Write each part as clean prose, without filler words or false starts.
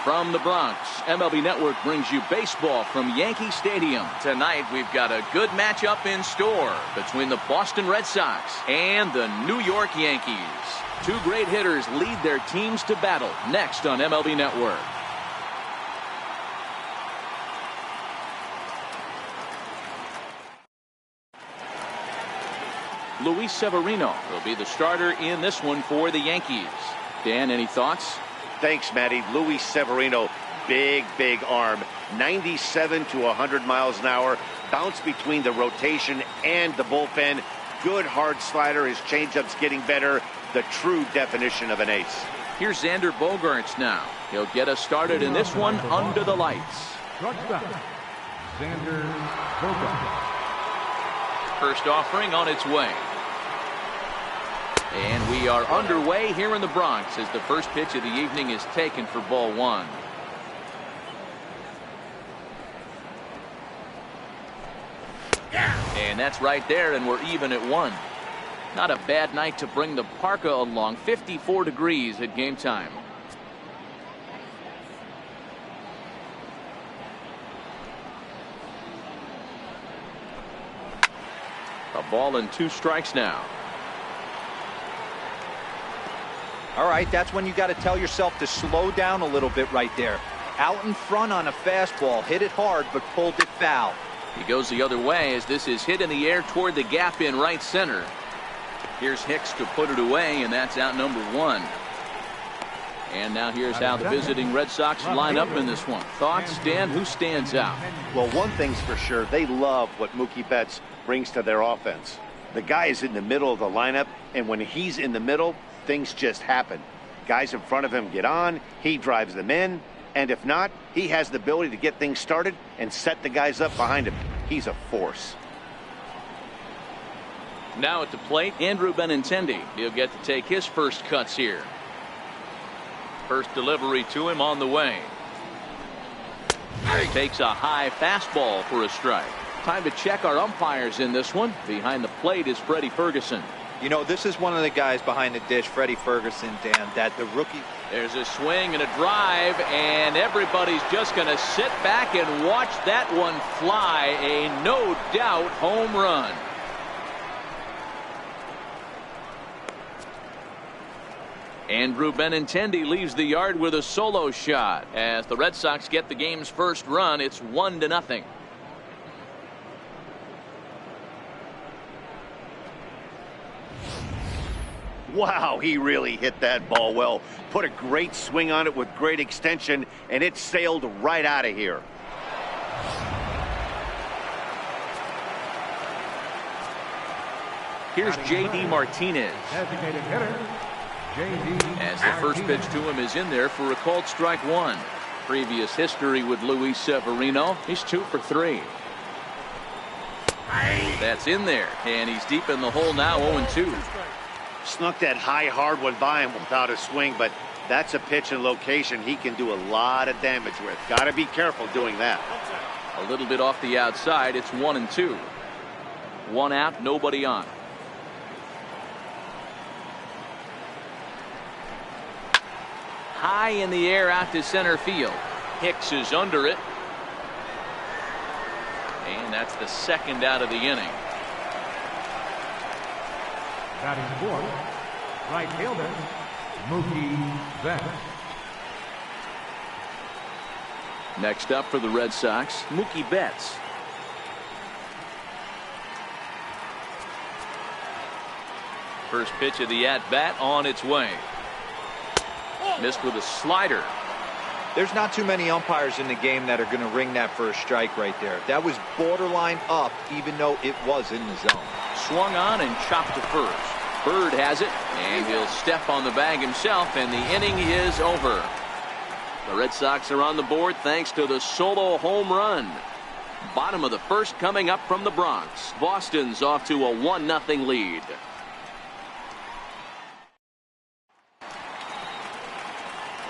From the Bronx, MLB Network brings you baseball from Yankee Stadium. Tonight, we've got a good matchup in store between the Boston Red Sox and the New York Yankees. Two great hitters lead their teams to battle next on MLB Network. Luis Severino will be the starter in this one for the Yankees. Dan, any thoughts? Thanks, Matty. Luis Severino, big arm, 97 to 100 miles an hour, bounce between the rotation and the bullpen. Good hard slider. His changeup's getting better. The true definition of an ace. Here's Xander Bogaerts now. He'll get us started in this one under the lights. Xander Bogaerts. First offering on its way. And we are underway here in the Bronx as the first pitch of the evening is taken for ball one. And that's right there, and we're even at one. Not a bad night to bring the parka along. 54 degrees at game time. A ball and 2 strikes now. All right, that's when you got to tell yourself to slow down a little bit right there. Out in front on a fastball, hit it hard, but pulled it foul. He goes the other way as this is hit in the air toward the gap in right center. Here's Hicks to put it away, and that's out number 1. And now here's how the visiting Red Sox line up in this one. Thoughts, Dan? Who stands out? Well, one thing's for sure. They love what Mookie Betts brings to their offense. The guy is in the middle of the lineup, and when he's in the middle, things just happen. Guys in front of him get on, he drives them in, and if not, he has the ability to get things started and set the guys up behind him. He's a force. Now at the plate, Andrew Benintendi. He'll get to take his first cuts here. First delivery to him on the way. He takes a high fastball for a strike. Time to check our umpires in this one. Behind the plate is Freddie Ferguson. You know, this is one of the guys behind the dish, Freddie Ferguson, Dan, that the rookie. There's a swing and a drive, and everybody's just going to sit back and watch that one fly. A no doubt home run. Andrew Benintendi leaves the yard with a solo shot. As the Red Sox get the game's first run, it's 1-0. Wow, he really hit that ball well. Put a great swing on it with great extension, and it sailed right out of here. Here's J.D. Martinez. Designated hitter, J.D. As the first pitch to him is in there for a called strike 1. Previous history with Luis Severino. He's 2 for 3. That's in there, and he's deep in the hole now, 0-2. Snuck that high hard one by him without a swing, but that's a pitch and location he can do a lot of damage with. Got to be careful doing that. A little bit off the outside. It's 1-2. 1 out, nobody on. High in the air out to center field. Hicks is under it. And that's the second out of the inning. Batting fourth, right fielder, Mookie Betts. Next up for the Red Sox, Mookie Betts. First pitch of the at-bat on its way. Missed with a slider. There's not too many umpires in the game that are going to ring that for a strike right there. That was borderline up, even though it was in the zone. Swung on and chopped to first. Bird has it, and he'll step on the bag himself, and the inning is over. The Red Sox are on the board thanks to the solo home run. Bottom of the first coming up from the Bronx. Boston's off to a 1-0 lead.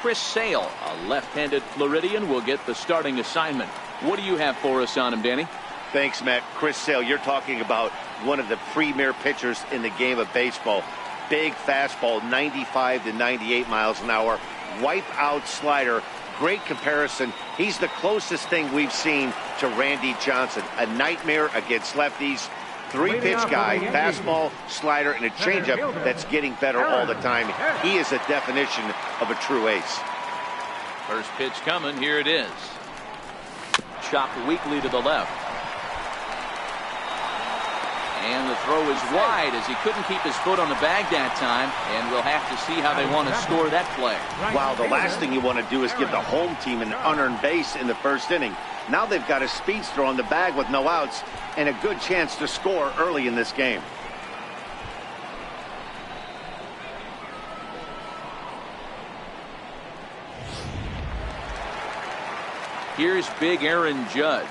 Chris Sale, a left-handed Floridian, will get the starting assignment. What do you have for us on him, Danny? Thanks, Matt. Chris Sale, you're talking about one of the premier pitchers in the game of baseball. Big fastball, 95 to 98 miles an hour. Wipe out slider. great comparison. He's the closest thing we've seen to Randy Johnson. A nightmare against lefties. Three-pitch guy, fastball, slider, and a changeup that's getting better all the time. He is a definition of a true ace. First pitch coming. Here it is. Chopped weakly to the left. And the throw is wide as he couldn't keep his foot on the bag that time. And we'll have to see how they want to score that play. Wow, the last thing you want to do is give the home team an unearned base in the first inning. Now they've got a speedster on the bag with no outs and a good chance to score early in this game. Here's big Aaron Judge.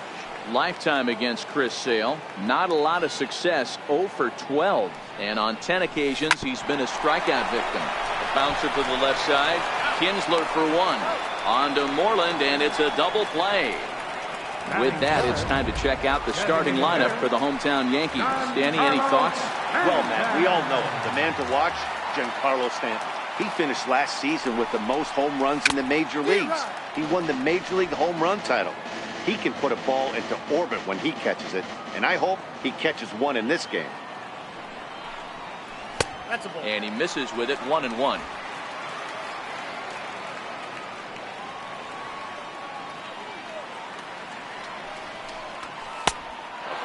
Lifetime against Chris Sale. Not a lot of success. 0 for 12. And on 10 occasions, he's been a strikeout victim. A bouncer to the left side. Kinsler for 1. On to Moreland, and it's a double play. With that, it's time to check out the starting lineup for the hometown Yankees. Danny, any thoughts? Well, Matt, we all know him. The man to watch, Giancarlo Stanton. He finished last season with the most home runs in the major leagues. He won the Major League home run title. He can put a ball into orbit when he catches it, and I hope he catches one in this game. That's a ball. And he misses with it. 1-1.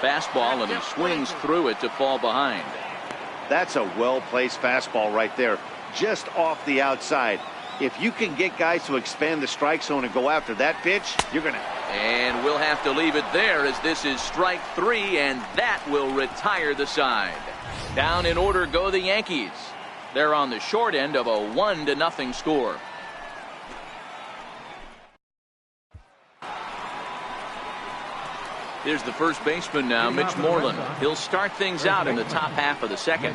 Fastball, and he swings through it to fall behind. That's a well-placed fastball right there, just off the outside. If you can get guys to expand the strike zone and go after that pitch, you're going to... And we'll have to leave it there as this is strike 3, and that will retire the side. Down in order go the Yankees. They're on the short end of a 1-0 score. Here's the first baseman now, Mitch Moreland. He'll start things out in the top half of the second.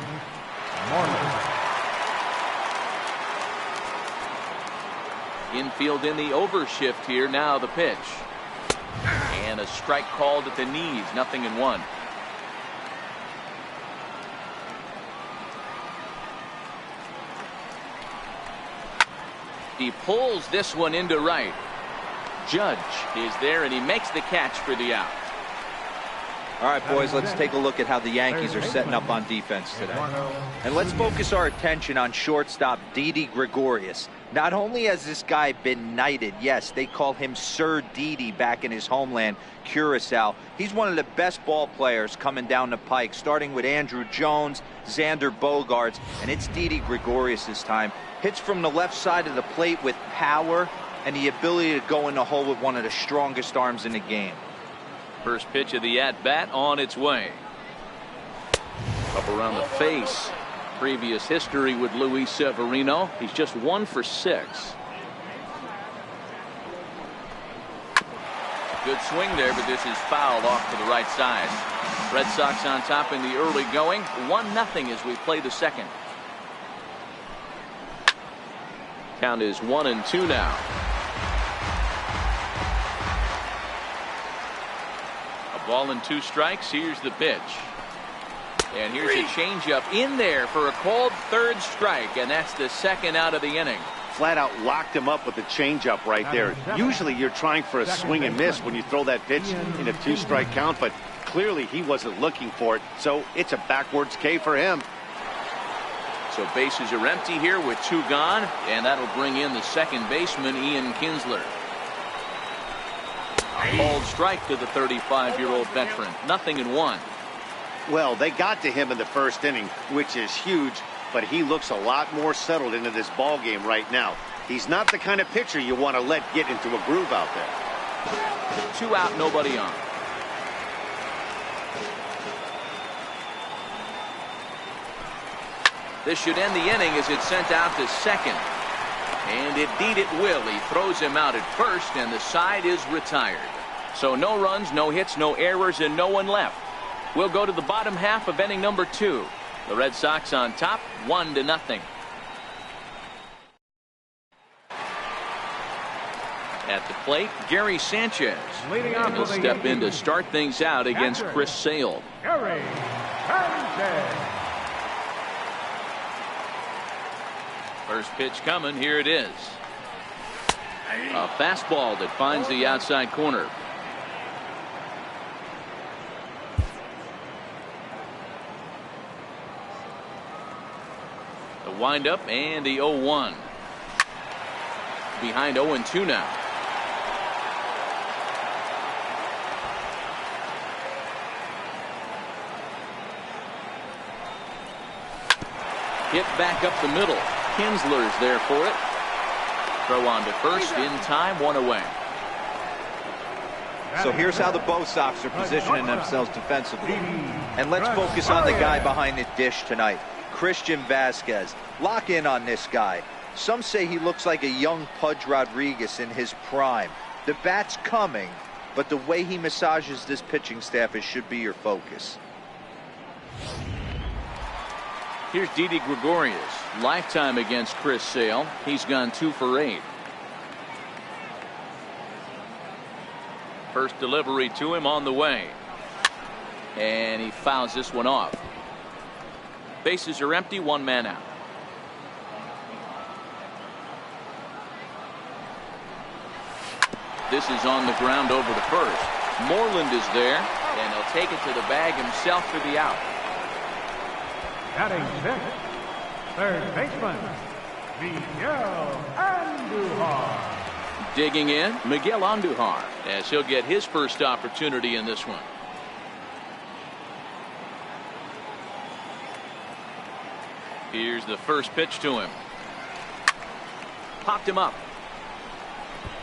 Infield in the overshift here. Now the pitch. And a strike called at the knees. 0-1. He pulls this one into right. Judge is there, and he makes the catch for the out. All right, boys, let's take a look at how the Yankees are setting up on defense today. And let's focus our attention on shortstop Didi Gregorius. Not only has this guy been knighted, yes, they call him Sir Didi back in his homeland, Curacao. He's one of the best ball players coming down the pike, starting with Andrew Jones, Xander Bogaerts, and it's Didi Gregorius this time. Hits from the left side of the plate with power and the ability to go in the hole with one of the strongest arms in the game. First pitch of the at-bat on its way. Up around the face. Previous history with Luis Severino. He's just 1 for 6. Good swing there, but this is fouled off to the right side. Red Sox on top in the early going. 1-0 as we play the second. Count is 1-2 now. A ball and 2 strikes. Here's the pitch. And here's a changeup in there for a called third strike, and that's the second out of the inning. Flat out locked him up with the changeup right there. Usually you're trying for a swing and miss when you throw that pitch in a 2-strike count, but clearly he wasn't looking for it, so it's a backwards K for him. So bases are empty here with 2 gone, and that'll bring in the second baseman, Ian Kinsler. A called strike to the 35-year-old veteran. 0-1. Well, they got to him in the first inning, which is huge, but he looks a lot more settled into this ball game right now. He's not the kind of pitcher you want to let get into a groove out there. 2 out, nobody on. This should end the inning as it's sent out to second. And indeed it will. He throws him out at first, and the side is retired. So no runs, no hits, no errors, and no one left. We'll go to the bottom half of inning number 2. The Red Sox on top, 1-0. At the plate, Gary Sanchez. And he'll step in to start things out against Chris Sale. Gary Sanchez. First pitch coming. Here it is. A fastball that finds the outside corner. The windup and the 0-1. Behind 0-2 now. Hit back up the middle. Kinsler's there for it. Throw on to first in time, 1 away. So here's how the Bo Sox are positioning themselves defensively. And let's focus on the guy behind the dish tonight, Christian Vasquez. Lock in on this guy. Some say he looks like a young Pudge Rodriguez in his prime. The bat's coming, but the way he massages this pitching staff should be your focus. Here's Didi Gregorius. Lifetime against Chris Sale. He's gone 2 for 8. First delivery to him on the way. And he fouls this one off. Bases are empty, 1 man out. This is on the ground over to first. Moreland is there, and he'll take it to the bag himself for the out. Batting 6th, third baseman, Miguel Andujar. Digging in, Miguel Andujar, as he'll get his first opportunity in this one. Here's the first pitch to him. Popped him up.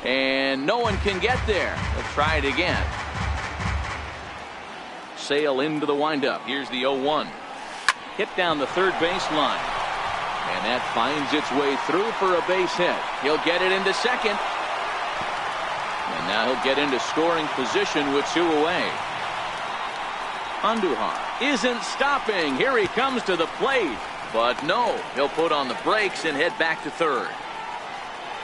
And no one can get there. They'll try it again. Sale into the windup. Here's the 0-1. Hit down the third baseline. And that finds its way through for a base hit. He'll get it into second. And now he'll get into scoring position with 2 away. Andujar isn't stopping. Here he comes to the plate. But no, he'll put on the brakes and head back to third.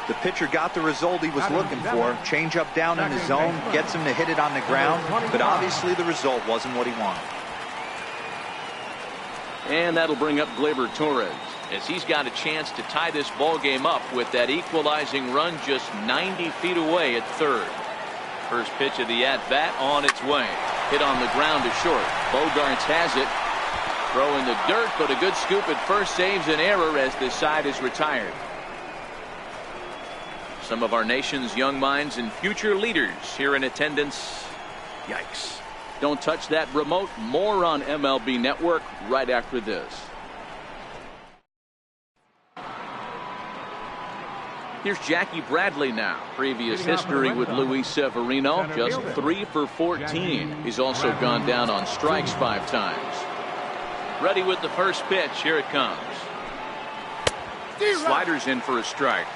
The pitcher got the result he was looking for. Change up down in the zone, gets him to hit it on the ground, but obviously the result wasn't what he wanted. And that'll bring up Gleyber Torres, as he's got a chance to tie this ball game up with that equalizing run just 90 feet away at third. First pitch of the at-bat on its way. Hit on the ground to short. Bogarts has it. Throw in the dirt, but a good scoop at first saves an error as this side is retired. Some of our nation's young minds and future leaders here in attendance. Yikes. Don't touch that remote. More on MLB Network right after this. Here's Jackie Bradley now. Previous history with Luis Severino, just 3 for 14. He's also gone down on strikes 5 times. Ready with the first pitch. Here it comes. Sliders in for a strike.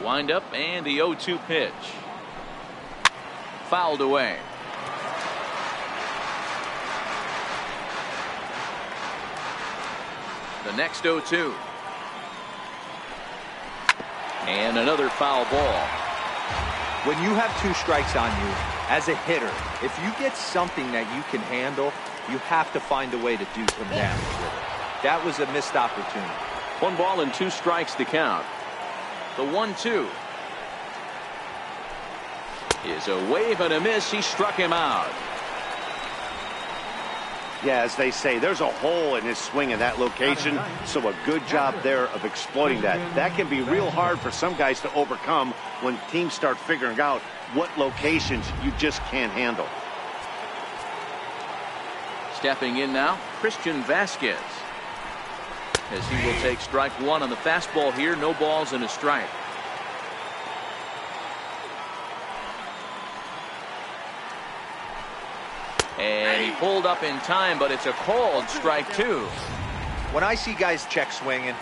Windup and the 0-2 pitch. Fouled away. The next 0-2. And another foul ball. When you have 2 strikes on you, as a hitter, if you get something that you can handle, you have to find a way to do some damage with it. That was a missed opportunity. 1 ball and 2 strikes to count. The 1-2 is a wave and a miss. He struck him out. Yeah, as they say, there's a hole in his swing in that location, so a good job there of exploiting that. That can be real hard for some guys to overcome when teams start figuring out what locations you just can't handle. Stepping in now, Christian Vasquez, as he will take strike 1 on the fastball here. No balls and a strike. And he pulled up in time, but it's a called strike 2. When I see guys check swinging,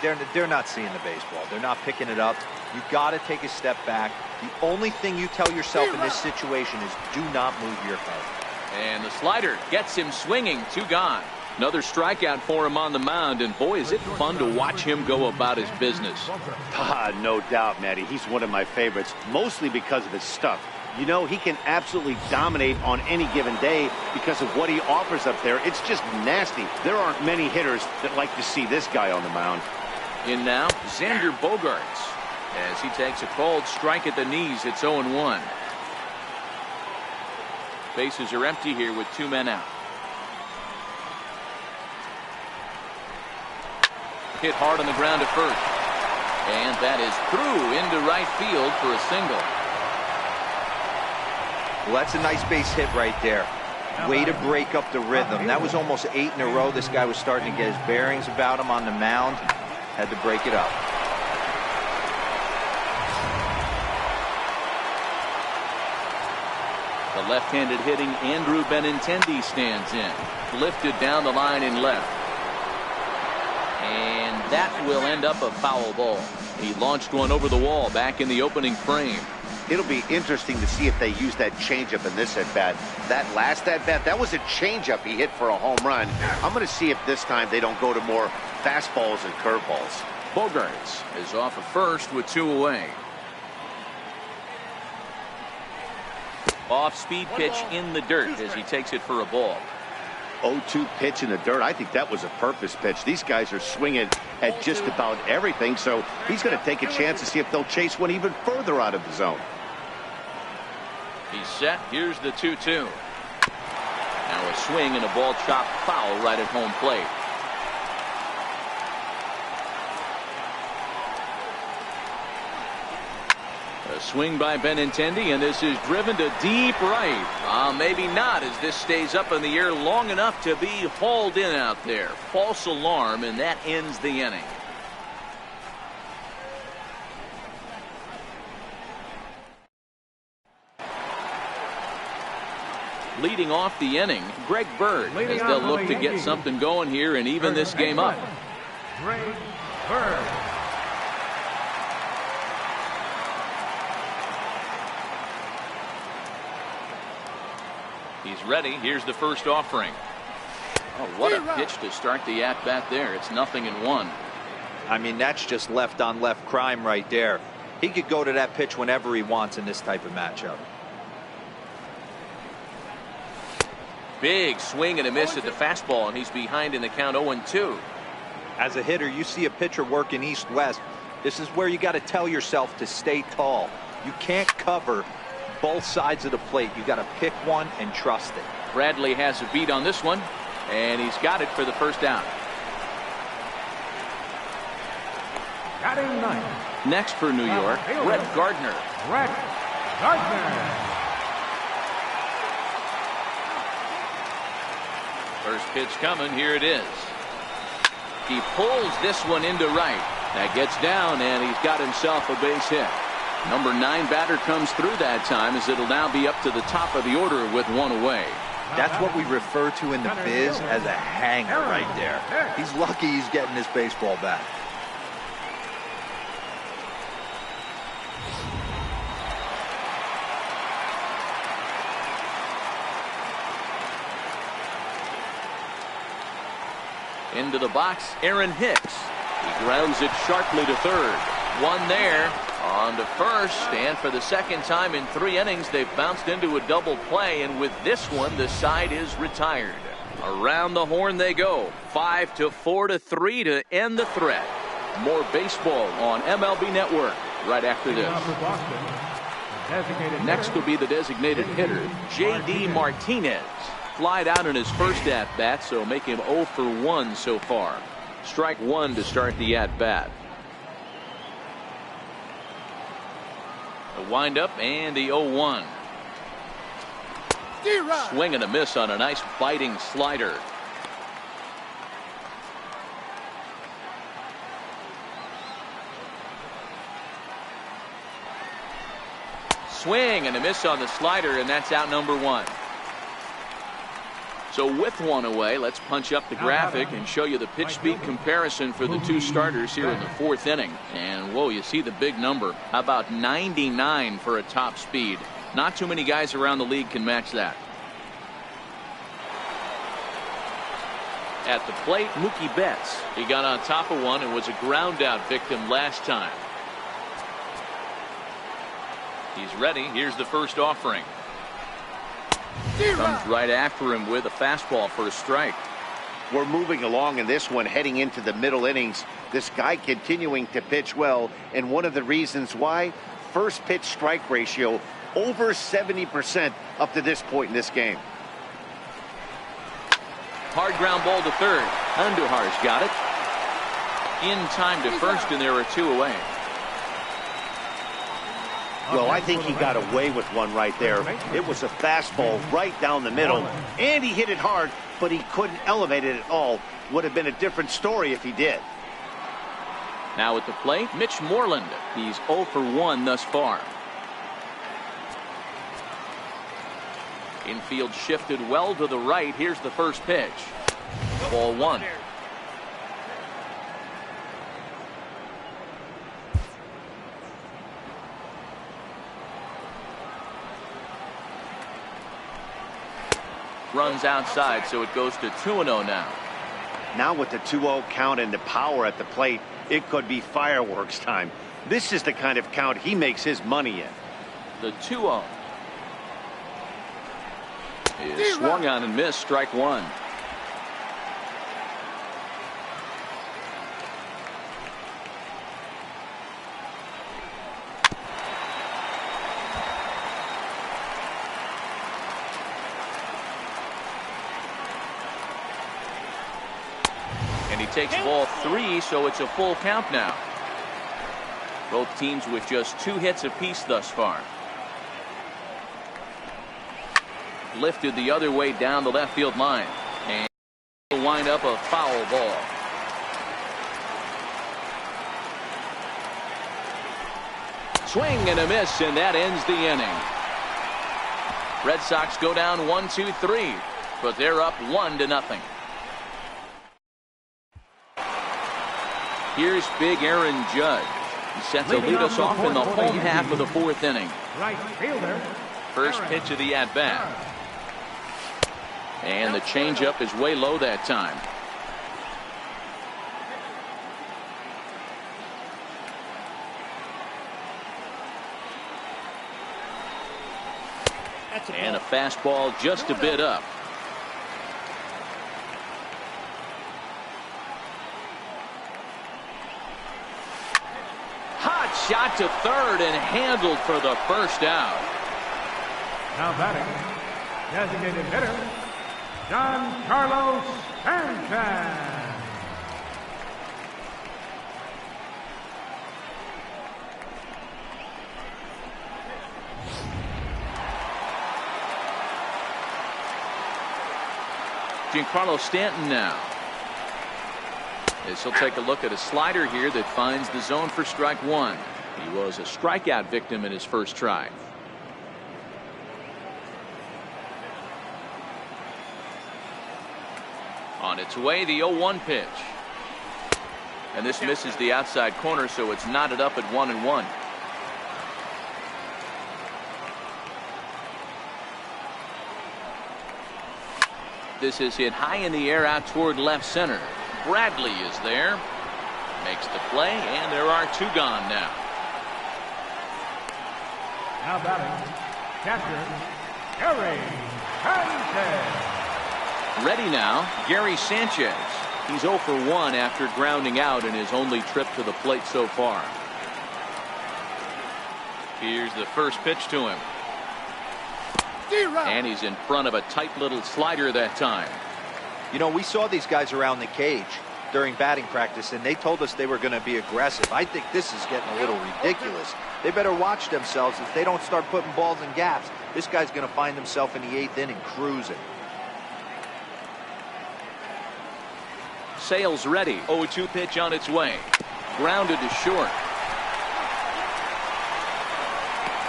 they're not seeing the baseball. They're not picking it up. You got to take a step back. The only thing you tell yourself in this situation is do not move your head. And the slider gets him swinging. 2 gone. Another strikeout for him on the mound, and boy, is it fun to watch him go about his business. No doubt, Matty. He's one of my favorites, mostly because of his stuff. You know, he can absolutely dominate on any given day because of what he offers up there. It's just nasty. There aren't many hitters that like to see this guy on the mound. In now, Xander Bogaerts. As he takes a cold strike at the knees, it's 0-1. Bases are empty here with 2 men out. Hit hard on the ground at first. And that is through into right field for a single. Well, that's a nice base hit right there. Way to break up the rhythm. That was almost 8 in a row. This guy was starting to get his bearings about him on the mound. Had to break it up. The left-handed hitting Andrew Benintendi stands in. Lifted down the line in left. And that will end up a foul ball. He launched one over the wall back in the opening frame. It'll be interesting to see if they use that changeup in this at-bat. That last at-bat, that was a changeup he hit for a home run. I'm going to see if this time they don't go to more fastballs and curveballs. Bogaerts is off of first with 2 away. Off-speed pitch in the dirt as he takes it for a ball. 0-2 pitch in the dirt. I think that was a purpose pitch. These guys are swinging at just about everything, so he's going to take a chance to see if they'll chase one even further out of the zone. He's set. Here's the 2-2. Now a swing and a ball chopped foul right at home plate. A swing by Benintendi, and this is driven to deep right. Maybe not, as this stays up in the air long enough to be hauled in out there. False alarm, and that ends the inning. Leading off the inning, Greg Bird, as they'll look to get something going here and even this game up. Greg Bird. He's ready. Here's the first offering. Oh, what a pitch to start the at-bat there. It's 0-1. I mean, that's just left-on-left crime right there. He could go to that pitch whenever he wants in this type of matchup. Big swing and a miss at the fastball, and he's behind in the count 0-2. As a hitter, you see a pitcher working east-west. This is where you got to tell yourself to stay tall. You can't cover both sides of the plate. You got to pick one and trust it. Bradley has a beat on this one, and he's got it for the first out. Batting ninth. Next for New York, Brett Gardner. Brett Gardner. First pitch coming. Here it is. He pulls this one into right. That gets down, and he's got himself a base hit. Number 9 batter comes through that time, as it'll now be up to the top of the order with 1 away. That's what we refer to in the biz as a hanger right there. He's lucky he's getting this baseball back. Into the box, Aaron Hicks. He grounds it sharply to third. 1 there. On to first, and for the second time in 3 innings, they've bounced into a double play, and with this one, the side is retired. Around the horn they go. 5-4-3 to end the threat. More baseball on MLB Network right after this. Next will be the designated hitter, J.D. Martinez. Flied out in his first at-bat, so make him 0 for 1 so far. Strike 1 to start the at-bat. The windup and the 0-1. Swing and a miss on a nice biting slider. Swing and a miss on the slider, and that's out number 1. So with 1 away, let's punch up the graphic and show you the pitch speed comparison for the 2 starters here in the 4th inning. And whoa, you see the big number. How about 99 for a top speed? Not too many guys around the league can match that. At the plate, Mookie Betts. He got on top of one and was a ground out victim last time. He's ready. Here's the first offering. Comes right after him with a fastball for a strike. We're moving along in this one, heading into the middle innings. This guy continuing to pitch well, and one of the reasons why, first pitch strike ratio over 70% up to this point in this game. Hard ground ball to third. Andujar's got it. In time to first, and there are two away. Well, I think he got away with one right there. It was a fastball right down the middle, and he hit it hard, but he couldn't elevate it at all. Would have been a different story if he did. Now at the plate, Mitch Moreland. He's 0 for 1 thus far. Infield shifted well to the right. Here's the first pitch. Ball 1. Runs outside, so it goes to 2-0 now. Now with the 2-0 count and the power at the plate, it could be fireworks time. This is the kind of count he makes his money in. The 2-0 is swung on and missed. Strike one. And he takes ball 3, so it's a full count now. Both teams with just 2 hits apiece thus far. Lifted the other way down the left field line, and will wind up a foul ball. Swing and a miss, and that ends the inning. Red Sox go down 1-2-3, but they're up 1-0. Here's big Aaron Judge. He set to lead us off in the home half of the 4th inning. Right fielder. First pitch of the at-bat. And the changeup is way low that time. And a fastball just a bit up. Hot shot to third and handled for the first out. Now batting, designated hitter, Giancarlo Sanchez. Giancarlo Stanton now. As he'll take a look at a slider here that finds the zone for strike one. He was a strikeout victim in his first try. On its way, the 0-1 pitch. And this misses the outside corner, so it's knotted up at 1-1. This is hit high in the air out toward left center. Bradley is there. Makes the play, and there are 2 gone now. Now batting, catcher, Gary Sanchez. Ready now, Gary Sanchez. He's 0 for 1 after grounding out in his only trip to the plate so far. Here's the first pitch to him. And he's in front of a tight little slider that time. You know, we saw these guys around the cage during batting practice, and they told us they were going to be aggressive. I think this is getting a little ridiculous. They better watch themselves. If they don't start putting balls in gaps, this guy's going to find himself in the 8th inning cruising. Sales ready. 0-2 pitch on its way. Grounded to short.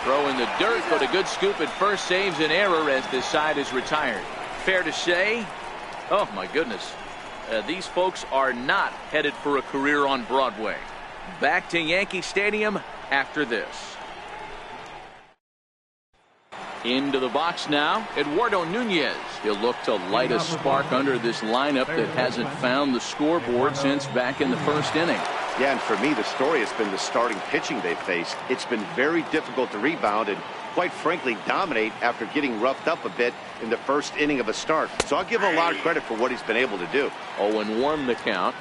Throw in the dirt, but a good scoop at first saves an error as this side is retired. Fair to say, oh my goodness, these folks are not headed for a career on Broadway. Back to Yankee Stadium after this. Into the box now, Eduardo Nunez. He'll look to light a spark under this lineup that hasn't found the scoreboard since back in the first inning. Yeah, and for me, the story has been the starting pitching they've faced. It's been very difficult to rebound and, quite frankly, dominate after getting roughed up a bit in the first inning of a start. So I'll give him a lot of credit for what he's been able to do. 0-1 the count.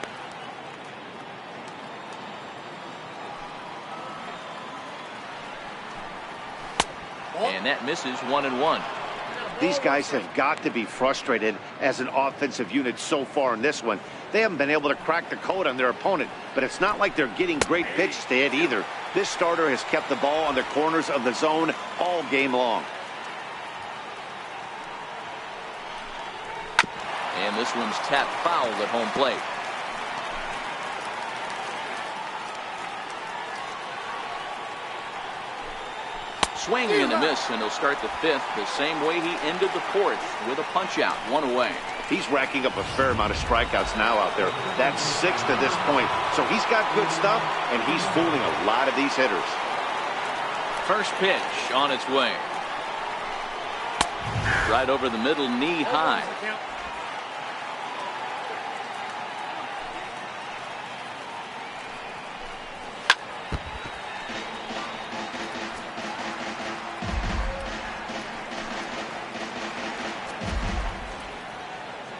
And that misses 1-1. These guys have got to be frustrated as an offensive unit so far in this one. They haven't been able to crack the code on their opponent, but it's not like they're getting great pitches to hit either. This starter has kept the ball on the corners of the zone all game long. And this one's tapped foul at home plate. Swing and a miss, and he'll start the fifth the same way he ended the fourth, with a punch out, 1 away. He's racking up a fair amount of strikeouts now out there. That's 6 to this point. So he's got good stuff, and he's fooling a lot of these hitters. First pitch on its way. Right over the middle, knee high.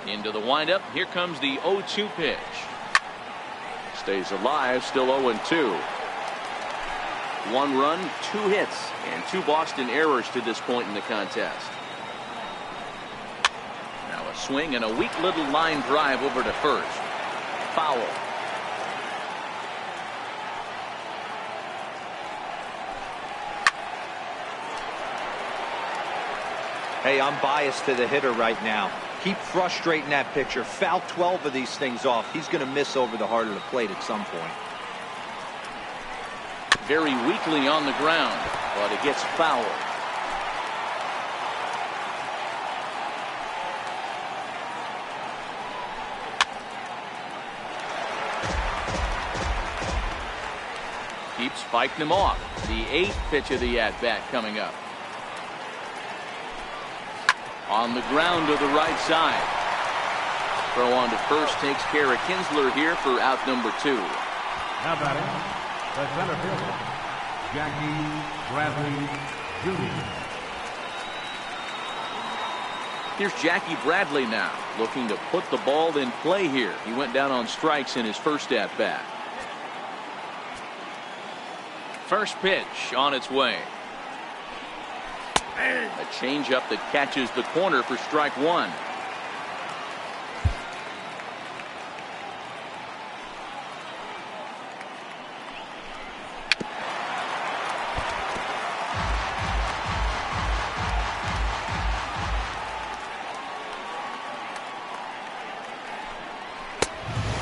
Into the windup. Here comes the 0-2 pitch. Stays alive, still 0-2. 1 run, 2 hits, and 2 Boston errors to this point in the contest. Now a swing and a weak little line drive over to first. Foul. Hey, I'm biased to the hitter right now. Keep frustrating that pitcher. Foul 12 of these things off. He's going to miss over the heart of the plate at some point. Very weakly on the ground, but it gets fouled. Keeps fighting him off. The 8th pitch of the at-bat coming up. On the ground to the right side. Throw on to first takes care of Kinsler here for out number 2. Now batting, the center fielder, Jackie Bradley Jr. Here's Jackie Bradley now, looking to put the ball in play here. He went down on strikes in his first at-bat. First pitch on its way. A changeup that catches the corner for strike 1.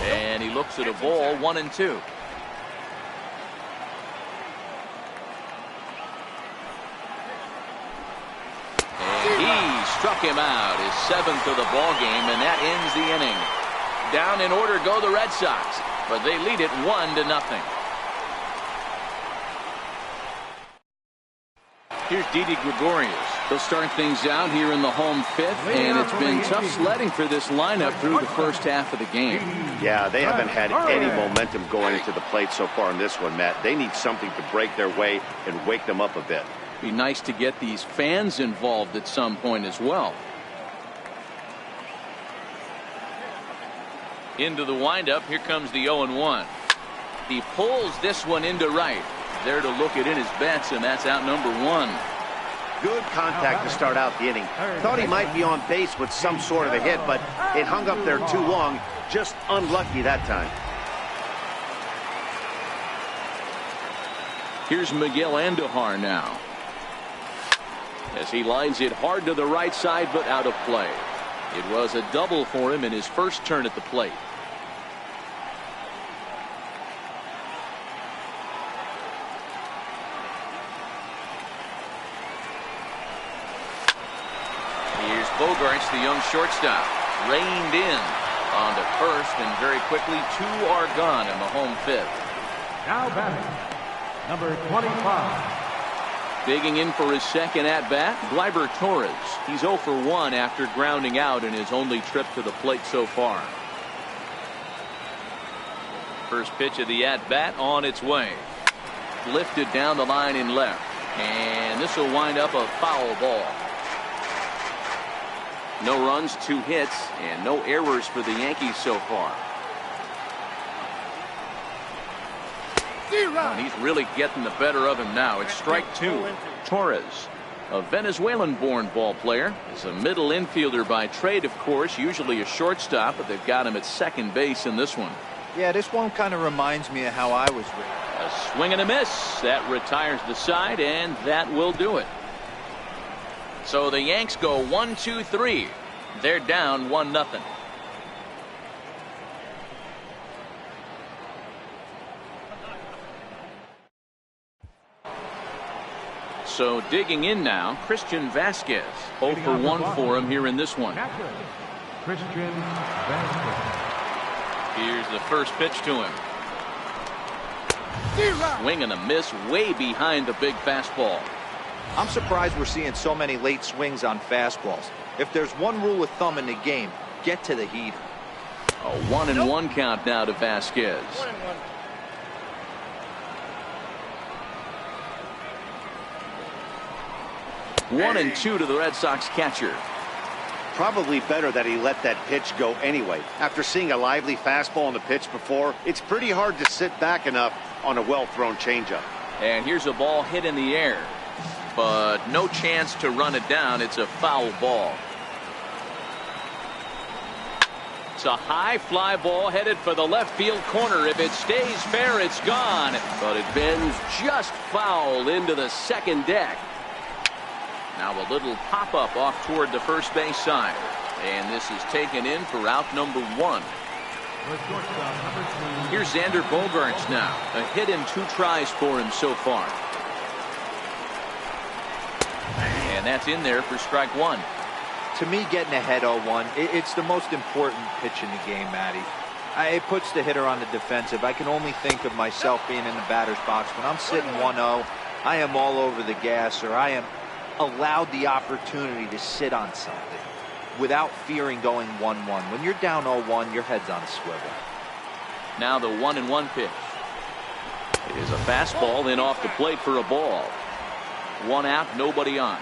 And he looks at a ball, 1-2. Struck him out, his 7th of the ball game, and that ends the inning. Down in order go the Red Sox, but they lead it 1-0. Here's Didi Gregorius. He'll start things out here in the home 5th, and it's been tough sledding for this lineup through the first half of the game. Yeah, they haven't had any momentum going into the plate so far in this one, Matt. They need something to break their way and wake them up a bit. Be nice to get these fans involved at some point as well. Into the windup. Here comes the 0-1. He pulls this one into right. There to look it in his bets, and that's out number 1. Good contact to start out the inning. Thought he might be on base with some sort of a hit, but it hung up there too long. Just unlucky that time. Here's Miguel Andujar now, as he lines it hard to the right side, but out of play. It was a double for him in his first turn at the plate. Here's Bogarts, the young shortstop, reined in on to first, and very quickly 2 are gone in the home 5th. Now batting, number 25, Digging in for his second at-bat, Gleyber Torres. He's 0 for 1 after grounding out in his only trip to the plate so far. First pitch of the at-bat on its way. Lifted down the line in left. And this will wind up a foul ball. No runs, 2 hits, and no errors for the Yankees so far. And he's really getting the better of him now. It's strike 2. Torres, a Venezuelan-born ball player, is a middle infielder by trade, of course, usually a shortstop, but they've got him at second base in this one. Yeah, this one kind of reminds me of how I was raised. A swing and a miss. That retires the side, and that will do it. So the Yanks go 1-2-3. They're down 1-0. So digging in now, Christian Vasquez. 0 for 1 for him here in this one. Christian Vasquez. Here's the first pitch to him. Swing and a miss way behind the big fastball. I'm surprised we're seeing so many late swings on fastballs. If there's one rule of thumb in the game, get to the heater. A 1-1 count now to Vasquez. 1-2 to the Red Sox catcher. Probably better that he let that pitch go anyway. After seeing a lively fastball on the pitch before, it's pretty hard to sit back enough on a well-thrown changeup. And here's a ball hit in the air, but no chance to run it down. It's a foul ball. It's a high fly ball headed for the left field corner. If it stays fair, it's gone, but it bends just foul into the second deck. Now a little pop-up off toward the first base side. And this is taken in for out number 1. Here's Xander Bogaerts now. A hit in 2 tries for him so far. And that's in there for strike 1. To me, getting ahead 0-1, it's the most important pitch in the game, Matty. It puts the hitter on the defensive. I can only think of myself being in the batter's box. When I'm sitting 1-0, I am all over the gas, or I am allowed the opportunity to sit on something without fearing going 1-1. When you're down 0-1, your head's on a swivel. Now the 1-1 pitch. It is a fastball in off the plate for a ball. 1 out, nobody on.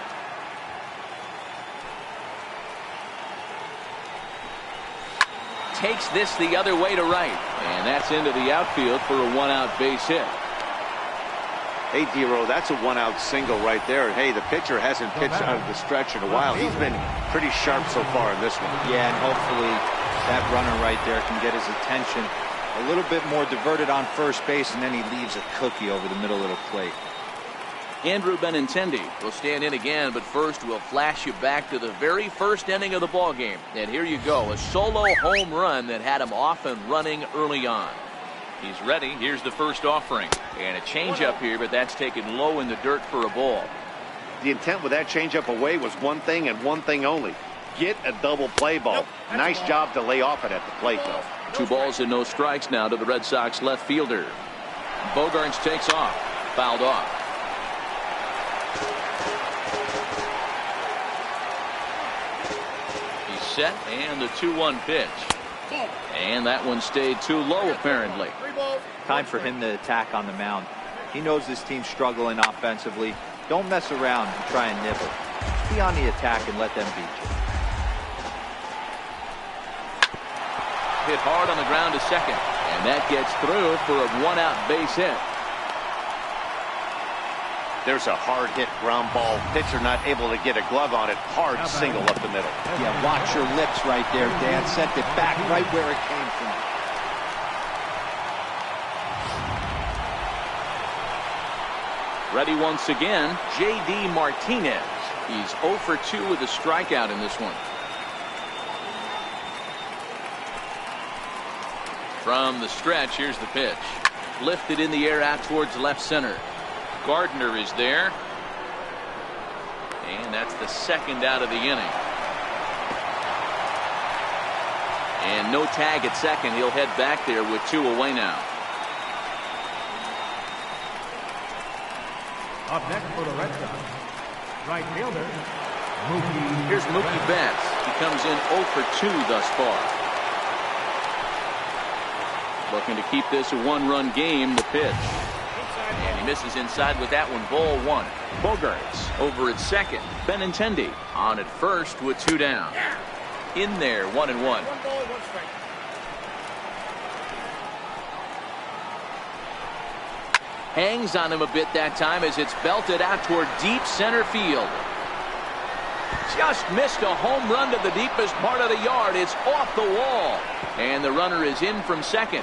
Takes this the other way to right, and that's into the outfield for a 1-out base hit. Hey, D-Row, that's a 1-out single right there. Hey, the pitcher hasn't pitched out of the stretch in a while. He's been pretty sharp so far in this one. Yeah, and hopefully that runner right there can get his attention a little bit more diverted on first base, and then he leaves a cookie over the middle of the plate. Andrew Benintendi will stand in again, but first we'll flash you back to the very first inning of the ball game. And here you go, a solo home run that had him off and running early on. He's ready. Here's the first offering. And a changeup here, but that's taken low in the dirt for a ball. The intent with that changeup away was one thing and one thing only. Get a double play ball. Nice job to lay off it at the plate, though. 2 balls and no strikes now to the Red Sox left fielder. Bogaerts takes off. Fouled off. He's set, and the 2-1 pitch. And that one stayed too low, apparently. Time for him to attack on the mound. He knows this team's struggling offensively. Don't mess around and try and nibble. Be on the attack and let them beat you. Hit hard on the ground to second. And that gets through for a 1-out base hit. There's a hard hit ground ball. Pitcher not able to get a glove on it. Hard single up the middle. Yeah, watch your lips right there, Dan. Sent it back right where it came from. Ready once again, J.D. Martinez. He's 0 for 2 with a strikeout in this one. From the stretch, here's the pitch. Lifted in the air out towards left center. Gardner is there. And that's the second out of the inning. And no tag at second. He'll head back there with 2 away now. Up next for the Red Sox, right fielder, Mookie. Here's Mookie Betts. He comes in 0 for 2 thus far. Looking to keep this a one-run game. The pitch. And he misses inside with that one. Ball 1. Bogarts over at second. Benintendi on at first with 2 down. In there, 1-1. Hangs on him a bit that time as it's belted out toward deep center field. Just missed a home run to the deepest part of the yard. It's off the wall. And the runner is in from second.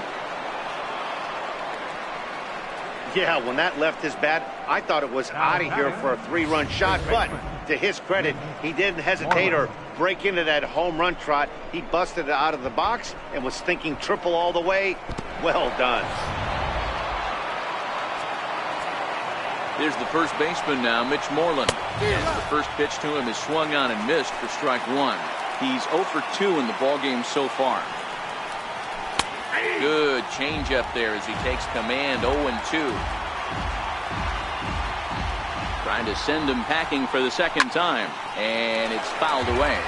Yeah, when that left his bat, I thought it was out of here for a 3-run shot, but to his credit, he didn't hesitate or break into that home run trot. He busted it out of the box and was thinking triple all the way. Well done. Here's the first baseman now, Mitch Moreland. And the first pitch to him is swung on and missed for strike 1. He's 0 for 2 in the ballgame so far. Good changeup there as he takes command. 0-2. Trying to send him packing for the second time, and it's fouled away.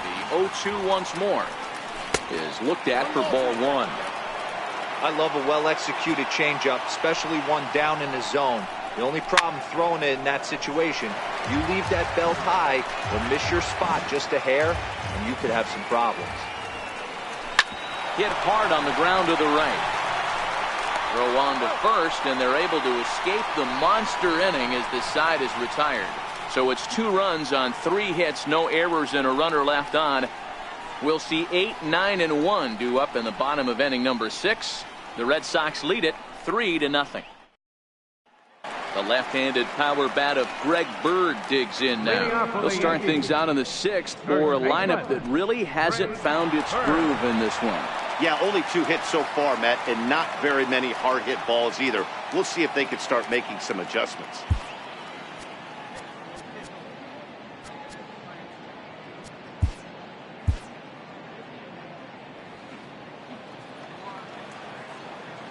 The 0-2 once more is looked at for ball 1. I love a well-executed changeup, especially one down in the zone. The only problem throwing it in that situation, you leave that belt high or miss your spot just a hair, and you could have some problems. Hit hard on the ground to the right. Throw on to first, and they're able to escape the monster inning as this side is retired. So it's 2 runs on 3 hits, no errors, and a runner left on. We'll see 8, 9, and 1 due up in the bottom of inning number 6. The Red Sox lead it 3-0. The left-handed power bat of Greg Bird digs in now. They'll start things out in the 6th for a lineup that really hasn't found its groove in this one. Yeah, only 2 hits so far, Matt, and not very many hard hit balls either. We'll see if they can start making some adjustments.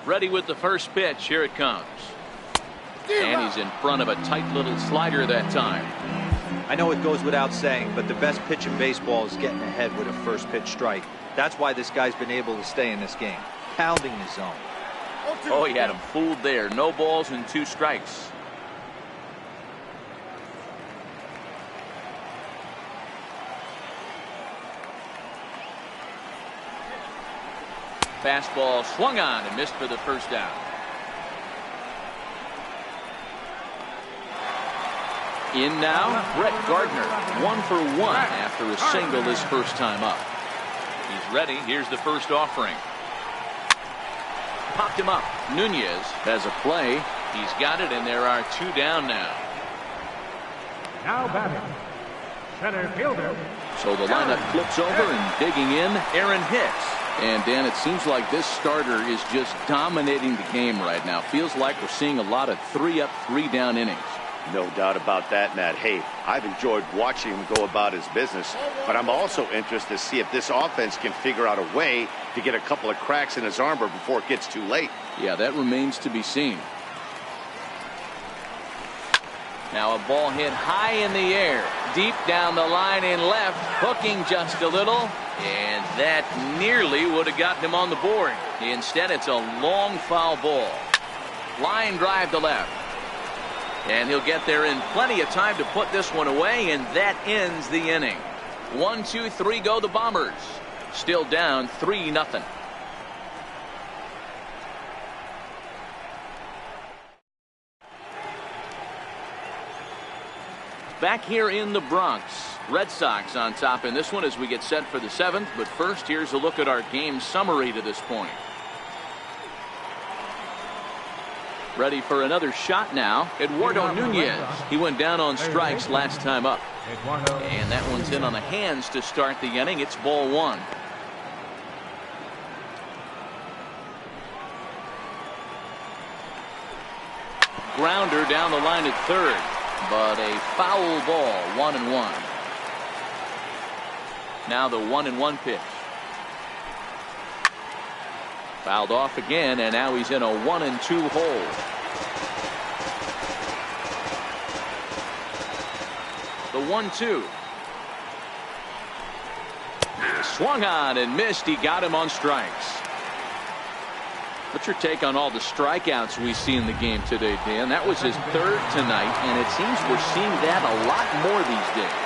Ready with the first pitch. Here it comes. And he's in front of a tight little slider that time. I know it goes without saying, but the best pitch in baseball is getting ahead with a first pitch strike. That's why this guy's been able to stay in this game, pounding his zone. Oh, he had him fooled there. No balls and 2 strikes. Fastball swung on and missed for the first down. In now, Brett Gardner, 1 for 1 after a single his first time up. He's ready. Here's the first offering. Popped him up. Nunez has a play. He's got it, and there are 2 down now. Now batting, center fielder. So the lineup flips over, and digging in, Aaron Hicks. And Dan, it seems like this starter is just dominating the game right now. Feels like we're seeing a lot of 3-up, 3-down innings. No doubt about that, Matt. Hey, I've enjoyed watching him go about his business, but I'm also interested to see if this offense can figure out a way to get a couple of cracks in his armor before it gets too late. Yeah, that remains to be seen. Now a ball hit high in the air, deep down the line in left, hooking just a little, and that nearly would have gotten him on the board. Instead, it's a long foul ball. Line drive to left. And he'll get there in plenty of time to put this one away, and that ends the inning. 1, 2, 3 go the Bombers. Still down 3-0. Back here in the Bronx, Red Sox on top in this one as we get set for the 7th. But first, here's a look at our game summary to this point. Ready for another shot now. Eduardo Nunez. He went down on strikes last time up. And that one's in on the hands to start the inning. It's ball 1. Grounder down the line at third. But a foul ball, 1-1. Now the 1-1 pitch. Fouled off again, and now he's in a 1-2 hole. The 1-2. Swung on and missed. He got him on strikes. What's your take on all the strikeouts we see in the game today, Dan? That was his third tonight, and it seems we're seeing that a lot more these days.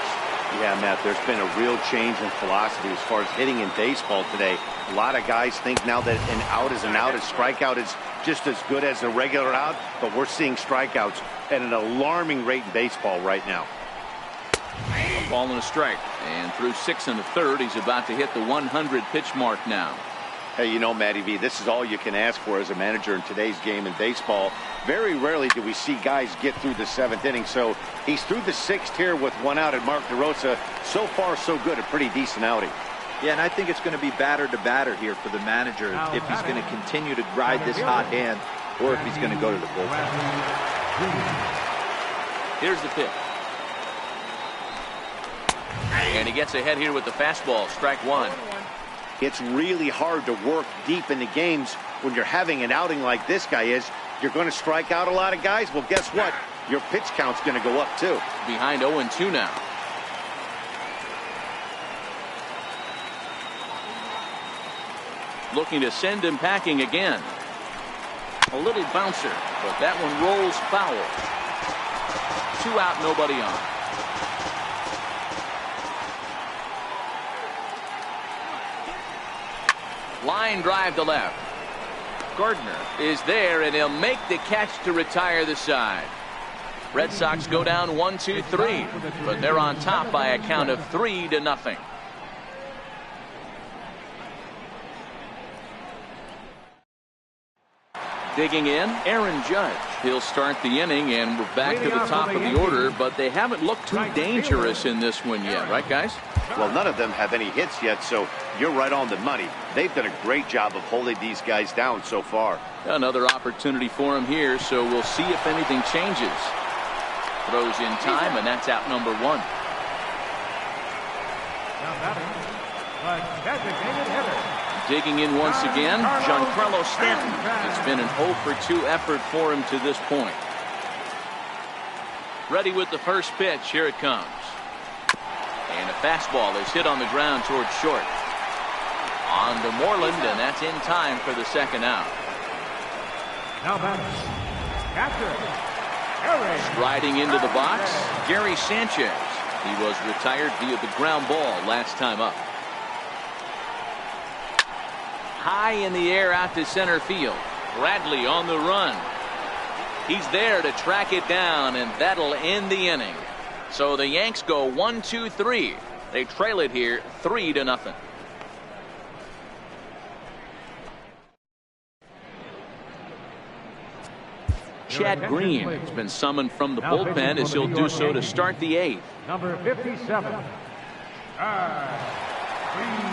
Yeah, Matt, there's been a real change in philosophy as far as hitting in baseball today. A lot of guys think now that an out is an out, a strikeout is just as good as a regular out, but we're seeing strikeouts at an alarming rate in baseball right now. A ball and a strike, and through 6 1/3, he's about to hit the 100 pitch mark now. Hey, you know, Matty V, this is all you can ask for as a manager in today's game in baseball. Very rarely do we see guys get through the 7th inning, so he's through the 6th here with 1 out, and Mark DeRosa, so far so good, a pretty decent outing. Yeah, and I think it's going to be batter to batter here for the manager if he's going to continue to ride this hot hand or if he's going to go to the bullpen. Here's the pitch. And he gets ahead here with the fastball, strike 1. It's really hard to work deep into games when you're having an outing like this guy is. You're going to strike out a lot of guys. Well, guess what? Your pitch count's going to go up, too. Behind 0-2 now. Looking to send him packing again. A little bouncer, but that one rolls foul. 2 out, nobody on. Line drive to left. Gardner is there, and he'll make the catch to retire the side. Red Sox go down 1-2-3, but they're on top by a count of 3-0. Digging in, Aaron Judge. He'll start the inning, and we're back to the top of the order, but they haven't looked too dangerous in this one yet, right, guys? Well, none of them have any hits yet, so you're right on the money. They've done a great job of holding these guys down so far. Another opportunity for him here, so we'll see if anything changes. Throws in time, and that's out number 1. Now batting, the designated hitter. Digging in once again, Giancarlo Stanton. It's been an 0-for-2 effort for him to this point. Ready with the first pitch. Here it comes. And a fastball is hit on the ground towards short. On to Moreland, and that's in time for the second out. Now batting, catcher, Gary. Striding into the box, Gary Sanchez. He was retired via the ground ball last time up. High in the air out to center field. Bradley on the run. He's there to track it down, and that'll end the inning. So the Yanks go 1-2-3. They trail it here 3-0. Chad Green has been summoned from the bullpen as he'll do so to start the 8th. Number 57, Green.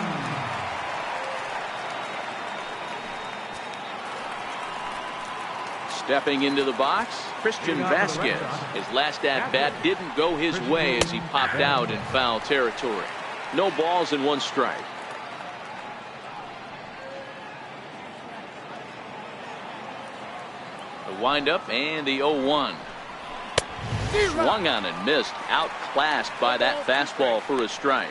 Stepping into the box, Christian Vasquez. His last at-bat didn't go his way as he popped out in foul territory. No balls and 1 strike. The windup and the 0-1. Swung on and missed. Outclassed by that fastball for a strike.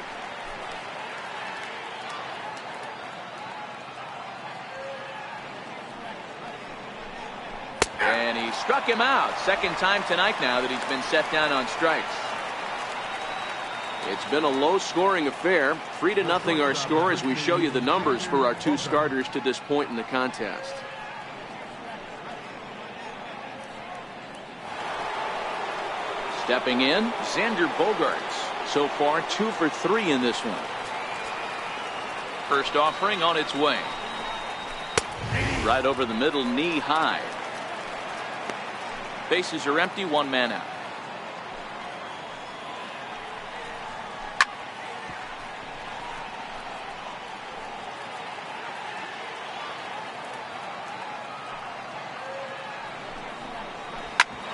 And he struck him out. Second time tonight now that he's been set down on strikes. It's been a low-scoring affair. 3-0 our score as we show you the numbers for our 2 starters to this point in the contest. Stepping in, Xander Bogaerts. So far 2 for 3 in this one. First offering on its way. Right over the middle, knee high. Bases are empty, 1 man out.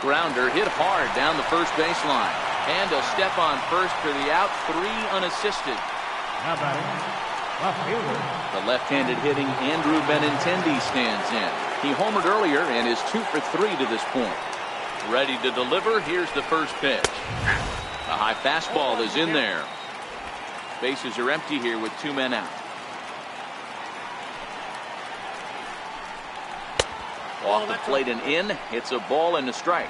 Grounder hit hard down the first baseline. And a step on first for the out, 3 unassisted. Now batting, Left fielder. The left-handed hitting Andrew Benintendi stands in. He homered earlier and is 2 for 3 to this point. Ready to deliver. Here's the first pitch. A high fastball is in there. Bases are empty here with 2 men out. Off the plate and in. It's a ball and a strike.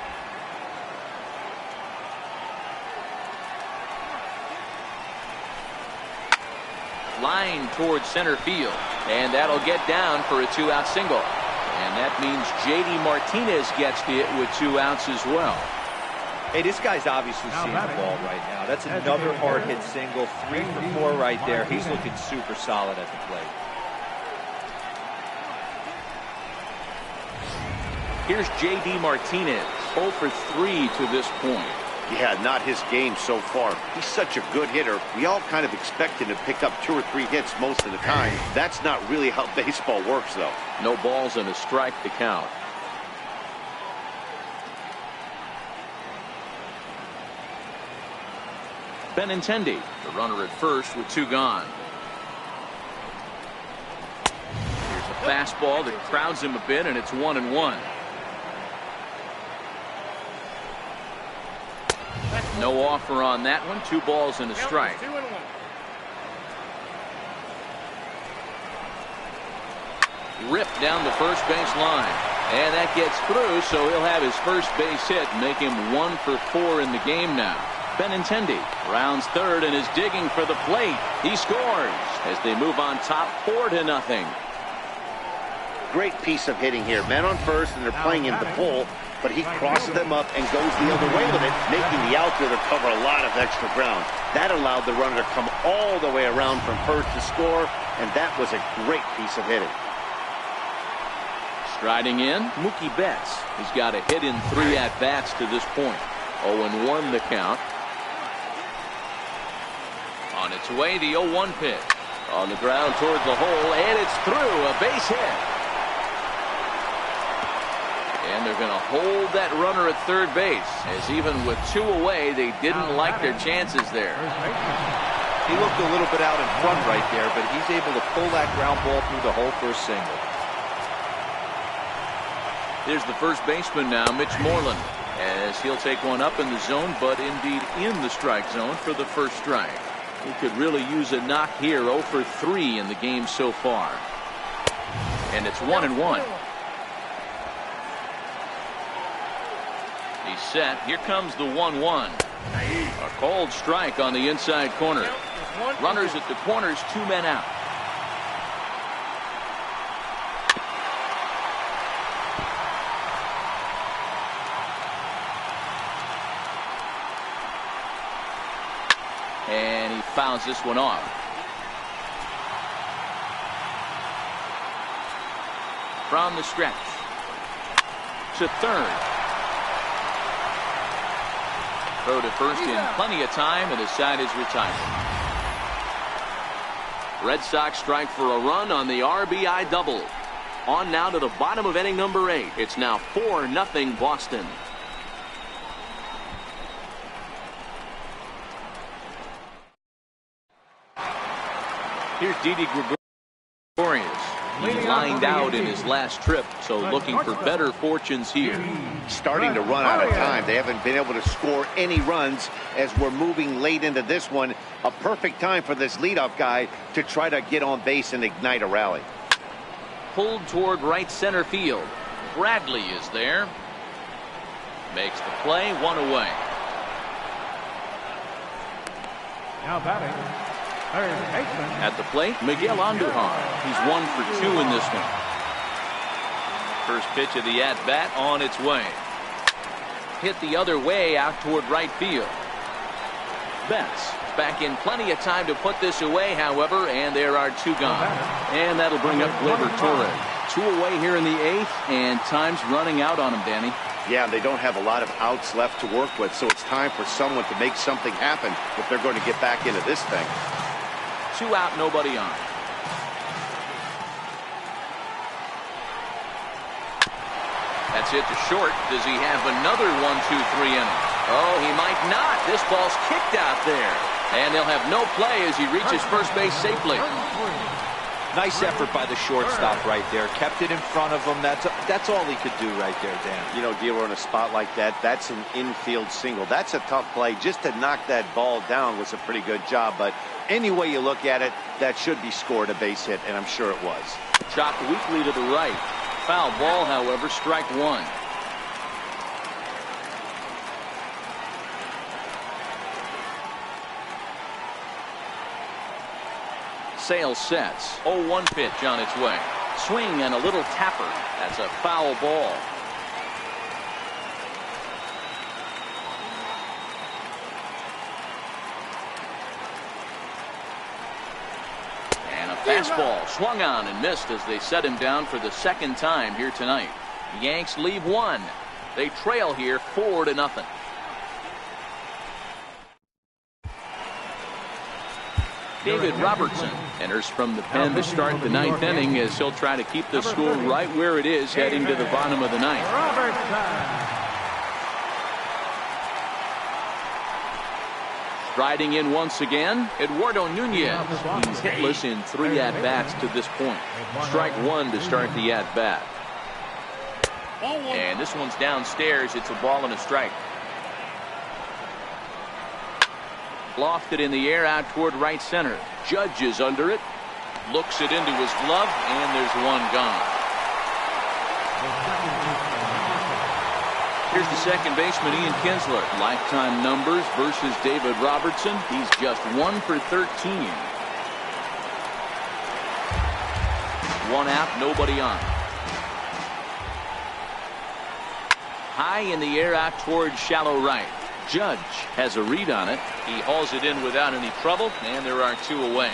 Line towards center field, and that'll get down for a 2-out single. And that means J.D. Martinez gets hit with 2 outs as well. Hey, this guy's obviously seeing the ball right now. That's another hard hit single. 3 for 4 right there. He's looking super solid at the plate. Here's J.D. Martinez, 0 for 3 to this point. Yeah, not his game so far. He's such a good hitter. We all kind of expect him to pick up 2 or 3 hits most of the time. That's not really how baseball works, though. No balls and a strike to count. Benintendi, the runner at first with 2 gone. Here's a fastball that crowds him a bit, and it's 1-1. No offer on that one. 2 balls and a strike. Ripped down the first base line. And that gets through, so he'll have his first base hit, make him 1 for 4 in the game now. Benintendi rounds third and is digging for the plate. He scores as they move on top 4-0. Great piece of hitting here. Men on first, and they're playing him to pull, but he crosses them up and goes the other way with it, making the outfielder cover a lot of extra ground. That allowed the runner to come all the way around from first to score, and that was a great piece of hitting. Striding in, Mookie Betts. He's got a hit in 3 at-bats to this point. 0-1 the count. On its way, the 0-1 pitch. On the ground toward the hole, and it's through. A base hit. And they're going to hold that runner at third base, as even with 2 away, they didn't like their chances there. He looked a little bit out in front right there, but he's able to pull that ground ball through the hole for a single. Here's the first baseman now, Mitch Moreland, as he'll take one up in the zone, but indeed in the strike zone for the first strike. He could really use a knock here. 0 for 3 in the game so far. And it's 1-1. He's set. Here comes the 1-1. A cold strike on the inside corner. Runners at the corners, 2 men out. And he fouls this one off. From the stretch to third. Throw to first in plenty of time, and his side is retired. Red Sox strike for a run on the RBI double. On now to the bottom of inning number 8. It's now 4-0 Boston. Here's Didi Gregorius. He lined out in his last trip, so looking for better fortunes here. Starting to run out of time. They haven't been able to score any runs as we're moving late into this one. A perfect time for this leadoff guy to try to get on base and ignite a rally. Pulled toward right center field. Bradley is there. Makes the play, 1 away. Now batting. At the plate, Miguel Andujar. He's 1 for 2 in this one. First pitch of the at-bat on its way. Hit the other way out toward right field. Betts back in plenty of time to put this away, however, and there are 2 gone. And that'll bring up Gleyber Torres. 2 away here in the 8th, and time's running out on him, Danny. Yeah, they don't have a lot of outs left to work with, so it's time for someone to make something happen if they're going to get back into this thing. 2 out, nobody on. That's hit to short. Does he have another 1-2-3 inning? Oh, he might not. This ball's kicked out there. And they'll have no play as he reaches first base safely. Nice effort by the shortstop right there. Kept it in front of him. That's all he could do right there, Dan. You know, D'Lo, in a spot like that, that's an infield single. That's a tough play. Just to knock that ball down was a pretty good job. But any way you look at it, that should be scored a base hit, and I'm sure it was. Chopped weakly to the right. Foul ball, however, strike one. Sale sets. 0-1 pitch on its way. Swing and a little tapper. That's a foul ball. And a fastball swung on and missed as they set him down for the second time here tonight. The Yanks leave one. They trail here 4-0. David Robertson enters from the pen to start the ninth inning as he'll try to keep the score right where it is heading to the bottom of the ninth. Striding in once again, Eduardo Nunez. He's hitless in 3 at-bats to this point. Strike one to start the at-bat. And this one's downstairs. It's a ball and a strike. Lofted in the air out toward right center. Judge is under it. Looks it into his glove, and there's one gone. Here's the second baseman, Ian Kinsler. Lifetime numbers versus David Robertson. He's just 1 for 13. One out, nobody on. High in the air out toward shallow right. Judge has a read on it. He hauls it in without any trouble, and there are 2 away.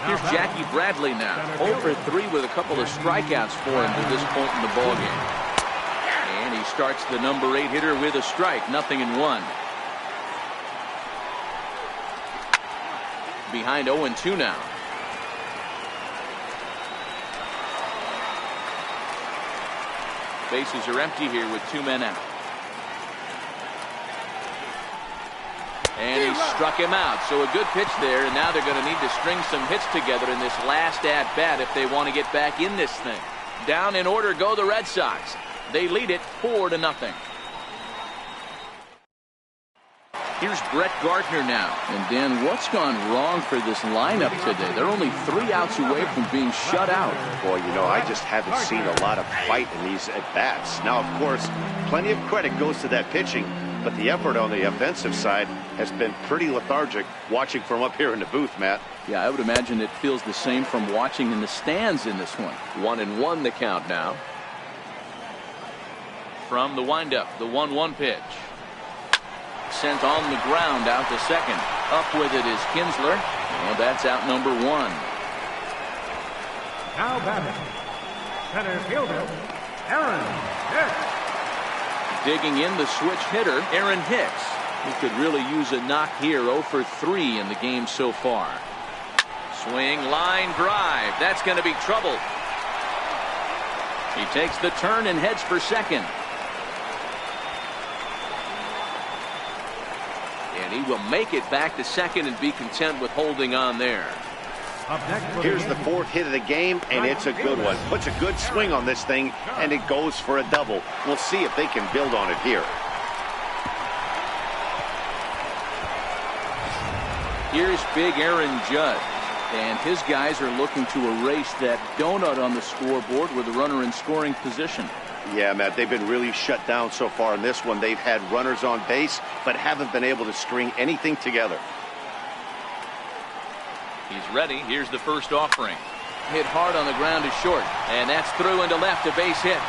Here's Jackie Bradley now. 0 for 3 with a couple of strikeouts for him to this point in the ballgame. And he starts the number 8 hitter with a strike. 0-1. Behind 0-2 now. Bases are empty here with 2 men out. And he struck him out. So a good pitch there, and now they're going to need to string some hits together in this last at-bat if they want to get back in this thing. Down in order go the Red Sox. They lead it 4-0. Here's Brett Gardner now. And Dan, what's gone wrong for this lineup today? They're only 3 outs away from being shut out. Boy, you know, I just haven't seen a lot of fight in these at-bats. Now, of course, plenty of credit goes to that pitching, but the effort on the offensive side has been pretty lethargic watching from up here in the booth, Matt. Yeah, I would imagine it feels the same from watching in the stands in this one. 1-1 the count now. From the windup, the 1-1 pitch. Sent on the ground out to second. Up with it is Kinsler. And that's out number 1. Now batting, center fielder, Aaron Hicks. Digging in the switch hitter, Aaron Hicks, who could really use a knock here. 0 for 3 in the game so far. Swing, line drive. That's going to be trouble. He takes the turn and heads for second. And he will make it back to second and be content with holding on there. Here's the 4th hit of the game, and it's a good one. Puts a good swing on this thing, and it goes for a double. We'll see if they can build on it here. Here's big Aaron Judge. And his guys are looking to erase that donut on the scoreboard with a runner in scoring position. Yeah, Matt, they've been really shut down so far in this one. They've had runners on base, but haven't been able to string anything together. He's ready. Here's the first offering. Hit hard on the ground to short. And that's through into left, a base hit.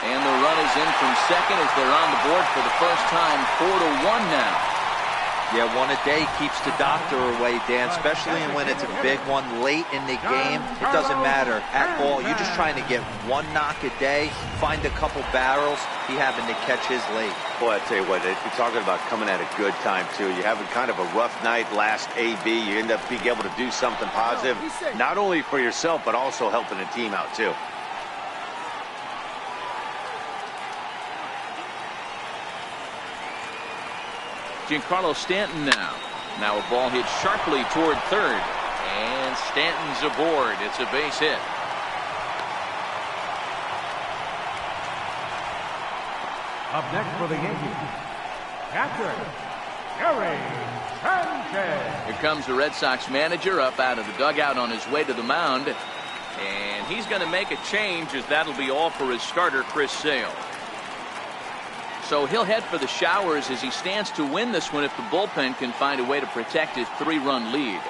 And the run is in from second as they're on the board for the first time. 4-1 now. Yeah, one a day keeps the doctor away, Dan, especially when it's a big one late in the game. It doesn't matter at all. You're just trying to get one knock a day, find a couple barrels. He happened to catch his late. Boy, I tell you what, you're talking about coming at a good time, too. You're having kind of a rough night last AB. You end up being able to do something positive, not only for yourself, but also helping the team out, too. Giancarlo Stanton now. Now a ball hit sharply toward third. And Stanton's aboard. It's a base hit. Up next for the Yankees, catcher, Gary Sanchez. Here comes the Red Sox manager up out of the dugout on his way to the mound. And he's going to make a change, as that'll be all for his starter, Chris Sale. So he'll head for the showers as he stands to win this one if the bullpen can find a way to protect his 3-run lead.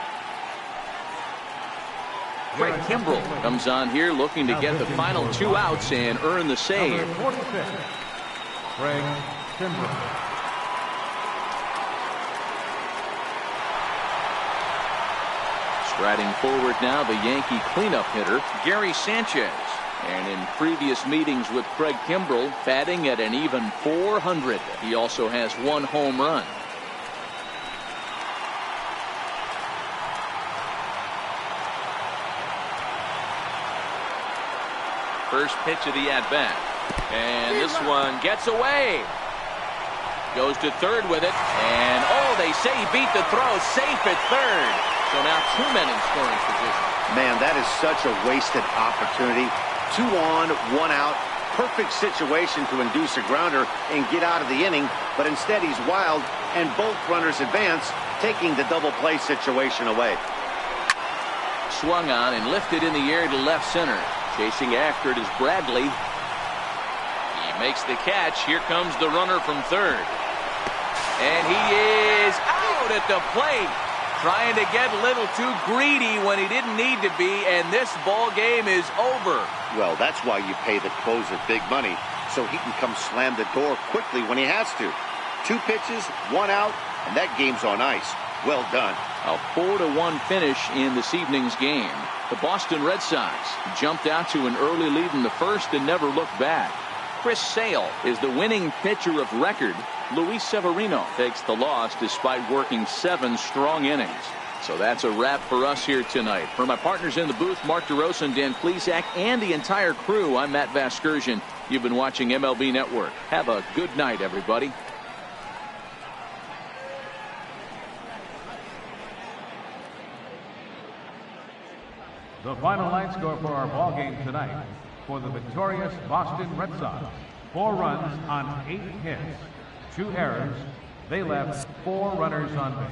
Craig Kimbrell comes on here looking to get the final 2 outs and earn the save. Number 46, Craig Kimbrell. Striding forward now, the Yankee cleanup hitter, Gary Sanchez. And in previous meetings with Craig Kimbrell, batting at an even .400. He also has 1 home run. First pitch of the at-bat. And this one gets away. Goes to third with it. And, oh, they say he beat the throw. Safe at third. So now 2 men in scoring position. Man, that is such a wasted opportunity. 2 on, 1 out. Perfect situation to induce a grounder and get out of the inning. But instead he's wild, and both runners advance, taking the double play situation away. Swung on and lifted in the air to left center. Chasing after it is Bradley. He makes the catch. Here comes the runner from third. And he is out at the plate. Trying to get a little too greedy when he didn't need to be, and this ball game is over. Well, that's why you pay the closer big money, so he can come slam the door quickly when he has to. 2 pitches, 1 out, and that game's on ice. Well done. A 4-1 finish in this evening's game. The Boston Red Sox jumped out to an early lead in the first and never looked back. Chris Sale is the winning pitcher of record. Luis Severino takes the loss despite working 7 strong innings. So that's a wrap for us here tonight. For my partners in the booth, Mark DeRosa and Dan Plesac, and the entire crew, I'm Matt Vasgersian. You've been watching MLB Network. Have a good night, everybody. The final line score for our ball game tonight: for the victorious Boston Red Sox, 4 runs on 8 hits, 2 errors. They left 4 runners on base.